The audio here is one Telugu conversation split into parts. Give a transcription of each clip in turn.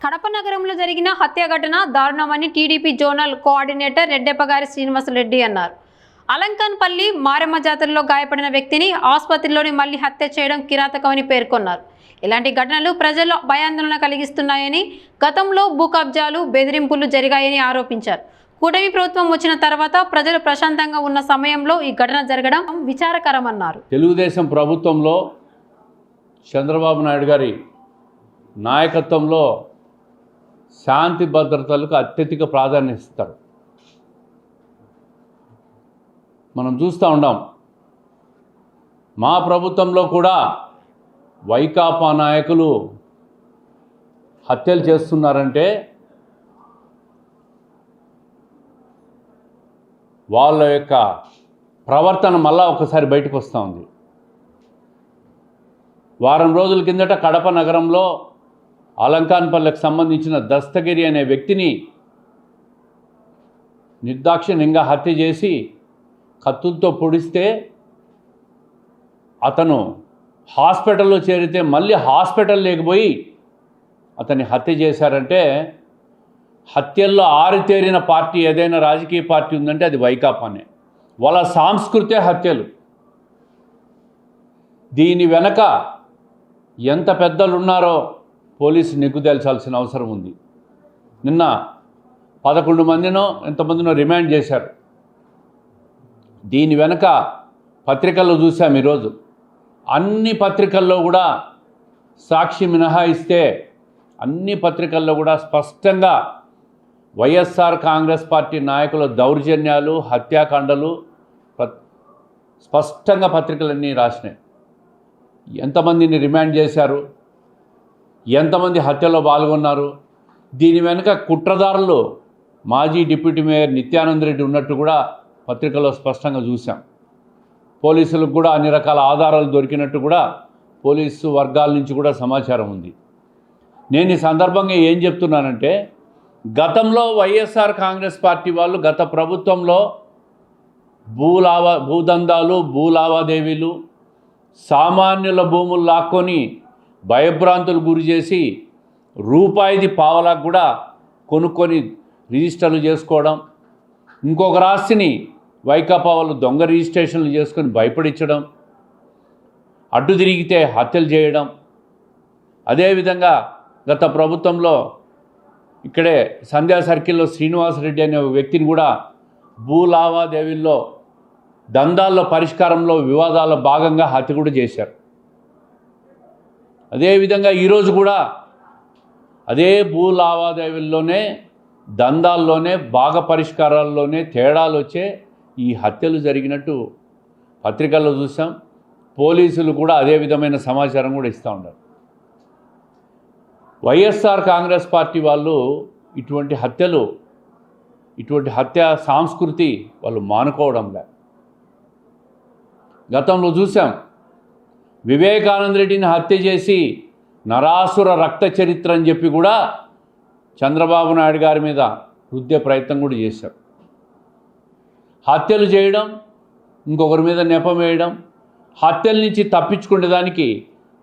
కడప నగరంలో జరిగిన హత్య ఘటన దారుణమని టీడీపీ జోనల్ కోఆర్డినేటర్ రెడ్డెప్పగారి శ్రీనివాసరెడ్డి అన్నారు. అలంకాన్పల్లి మారెమ్మ జాతరలో గాయపడిన వ్యక్తిని ఆసుపత్రిలోని మళ్లీ హత్య చేయడం కిరాతకమని పేర్కొన్నారు. ఇలాంటి ఘటనలు ప్రజల్లో భయాందోళన కలిగిస్తున్నాయని, గతంలో భూ కబ్జాలు, బెదిరింపులు జరిగాయని ఆరోపించారు. కూటమి ప్రభుత్వం వచ్చిన తర్వాత ప్రజలు ప్రశాంతంగా ఉన్న సమయంలో ఈ ఘటన జరగడం విచారకరమన్నారు. తెలుగుదేశం ప్రభుత్వంలో చంద్రబాబు నాయుడు గారి నాయకత్వంలో శాంతి భద్రతలకు అత్యధిక ప్రాధాన్యత ఇస్తారు. మనం చూస్తూ ఉన్నాం. మా ప్రభుత్వంలో కూడా వైకాపా నాయకులు హత్యలు చేస్తున్నారంటే వాళ్ళ యొక్క ప్రవర్తన మళ్ళా ఒకసారి బయటకు వస్తూ ఉంది. వారం రోజుల కిందట కడప నగరంలో అలంకాన్పల్లికి సంబంధించిన దస్తగిరి అనే వ్యక్తిని నిర్దాక్షిణ్యంగా హత్య చేసి కత్తులతో పొడిస్తే అతను హాస్పిటల్లో చేరితే మళ్ళీ హాస్పిటల్ లేకపోయి అతన్ని హత్య చేశారంటే, హత్యల్లో ఆరితేరిన పార్టీ ఏదైనా రాజకీయ పార్టీ ఉందంటే అది వైకాపానే. వాళ్ళ సాంస్కృతే హత్యలు. దీని వెనక ఎంత పెద్దలు ఉన్నారో పోలీసు నిగ్గు తేల్చాల్సిన అవసరం ఉంది. నిన్న 11 మందినో ఎంతమందినో రిమాండ్ చేశారు. దీని వెనక పత్రికల్లో చూసాం ఈరోజు. అన్ని పత్రికల్లో కూడా సాక్షి మినహాయిస్తే అన్ని పత్రికల్లో కూడా స్పష్టంగా వైఎస్ఆర్ కాంగ్రెస్ పార్టీ నాయకుల దౌర్జన్యాలు, హత్యాకాండలు స్పష్టంగా పత్రికలన్నీ రాసినాయి. ఎంతమందిని రిమాండ్ చేశారు, ఎంతమంది హత్యలో పాల్గొన్నారు, దీని వెనుక కుట్రదారులు మాజీ డిప్యూటీ మేయర్ నిత్యానంద రెడ్డి ఉన్నట్టు కూడా పత్రికలో స్పష్టంగా చూసాం. పోలీసులకు కూడా అన్ని రకాల ఆధారాలు దొరికినట్టు కూడా పోలీసు వర్గాల నుంచి కూడా సమాచారం ఉంది. నేను ఈ సందర్భంగా ఏం చెప్తున్నానంటే, గతంలో వైఎస్ఆర్ కాంగ్రెస్ పార్టీ వాళ్ళు గత ప్రభుత్వంలో భూదందాలు, భూలావాదేవీలు, సామాన్యుల భూములు లాక్కొని భయభ్రాంతులు గురి చేసి రూపాయిది పావలకు కూడా కొనుక్కొని రిజిస్టర్లు చేసుకోవడం, ఇంకొక రాశిని వైకాపా వాళ్ళు దొంగ రిజిస్ట్రేషన్లు చేసుకొని భయపడించడం, అడ్డు తిరిగితే హత్యలు చేయడం. అదేవిధంగా గత ప్రభుత్వంలో ఇక్కడే సంధ్యా సర్కిల్లో శ్రీనివాసరెడ్డి అనే ఒక వ్యక్తిని కూడా భూ లావాదేవీల్లో, దందాల్లో పరిష్కారంలో వివాదాల్లో భాగంగా హత్య కూడా చేశారు. అదేవిధంగా ఈరోజు కూడా అదే భూ లావాదేవీల్లోనే, దందాల్లోనే, భాగ పరిష్కారాల్లోనే తేడాలు వచ్చే ఈ హత్యలు జరిగినట్టు పత్రికల్లో చూసాం. పోలీసులు కూడా అదే విధమైన సమాచారం కూడా ఇస్తూ ఉన్నారు. వైఎస్ఆర్ కాంగ్రెస్ పార్టీ వాళ్ళు ఇటువంటి హత్య సంస్కృతి వాళ్ళు మానుకోవడంలే. గతంలో చూసాం, వివేకానంద రెడ్డిని హత్య చేసి నరాసుర రక్త చరిత్ర అని చెప్పి కూడా చంద్రబాబు నాయుడు గారి మీద రుద్దే ప్రయత్నం కూడా చేశారు. హత్యలు చేయడం, ఇంకొకరి మీద నెపం వేయడం, హత్యల నుంచి తప్పించుకునేదానికి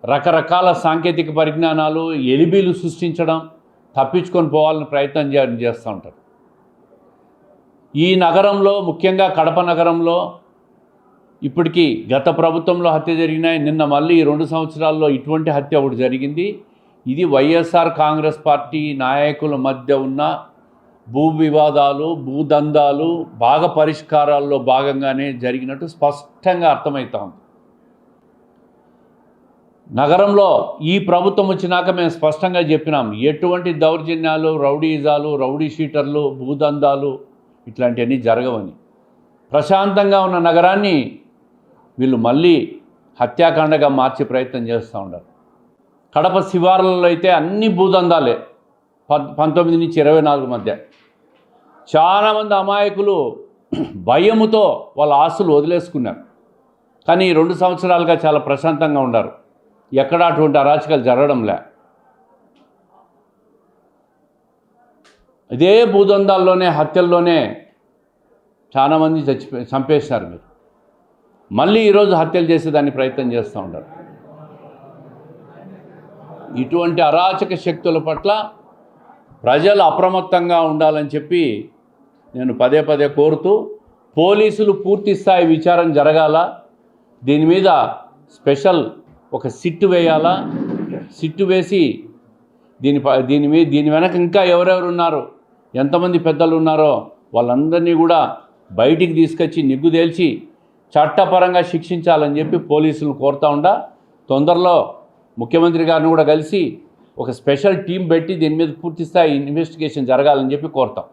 రకరకాల సాంకేతిక పరిజ్ఞానాలు, ఎలిబీలు సృష్టించడం, తప్పించుకొని పోవాలని ప్రయత్నం చేస్తూ ఉంటారు. ఈ నగరంలో, ముఖ్యంగా కడప నగరంలో ఇప్పటికీ గత ప్రభుత్వంలో హత్య జరిగినాయి. నిన్న మళ్ళీ 2 సంవత్సరాల్లో ఇటువంటి హత్య ఒకటి జరిగింది. ఇది వైఎస్ఆర్ కాంగ్రెస్ పార్టీ నాయకుల మధ్య ఉన్న భూ వివాదాలు, భూదందాలు, భాగ పరిష్కారాల్లో భాగంగానే జరిగినట్టు స్పష్టంగా అర్థమవుతా ఉంది. నగరంలో ఈ ప్రభుత్వం వచ్చినాక మేము స్పష్టంగా చెప్పినాం, ఎటువంటి దౌర్జన్యాలు, రౌడీజాలు, రౌడీ షీటర్లు, భూదందాలు ఇట్లాంటివన్నీ జరగవని. ప్రశాంతంగా ఉన్న నగరాన్ని వీళ్ళు మళ్ళీ హత్యాకాండగా మార్చే ప్రయత్నం చేస్తూ ఉన్నారు. కడప శివార్లలో అయితే అన్ని భూదందాలే. 19 నుంచి 24 మధ్య చాలామంది అమాయకులు భయముతో వాళ్ళ ఆస్తులు వదిలేసుకున్నారు. కానీ 2 సంవత్సరాలుగా చాలా ప్రశాంతంగా ఉన్నారు. ఎక్కడా అటువంటి అరాచకాలు జరగడంలే. ఇదే భూదందాల్లోనే, హత్యల్లోనే చాలామంది చంపేశారు. మీరు మళ్ళీ ఈరోజు హత్యలు చేసేదాన్ని ప్రయత్నం చేస్తూ ఉంటారు. ఇటువంటి అరాచక శక్తుల పట్ల ప్రజలు అప్రమత్తంగా ఉండాలని చెప్పి నేను పదే పదే కోరుతూ, పోలీసులు పూర్తి స్థాయి విచారణ జరగాల, దీని మీద స్పెషల్ ఒక సిట్టు వేయాలా, సిట్టు వేసి దీని వెనక ఇంకా ఎవరెవరు ఉన్నారో, ఎంతమంది పెద్దలు ఉన్నారో వాళ్ళందరినీ కూడా బయటికి తీసుకొచ్చి నిగ్గు తేల్చి చట్టపరంగా శిక్షించాలని చెప్పి పోలీసులు కోరుతూ ఉండా, తొందరలో ముఖ్యమంత్రి గారిని కూడా కలిసి ఒక స్పెషల్ టీం పెట్టి దీని మీద పూర్తి స్థాయి ఇన్వెస్టిగేషన్ జరగాలని చెప్పి కోరుతాం.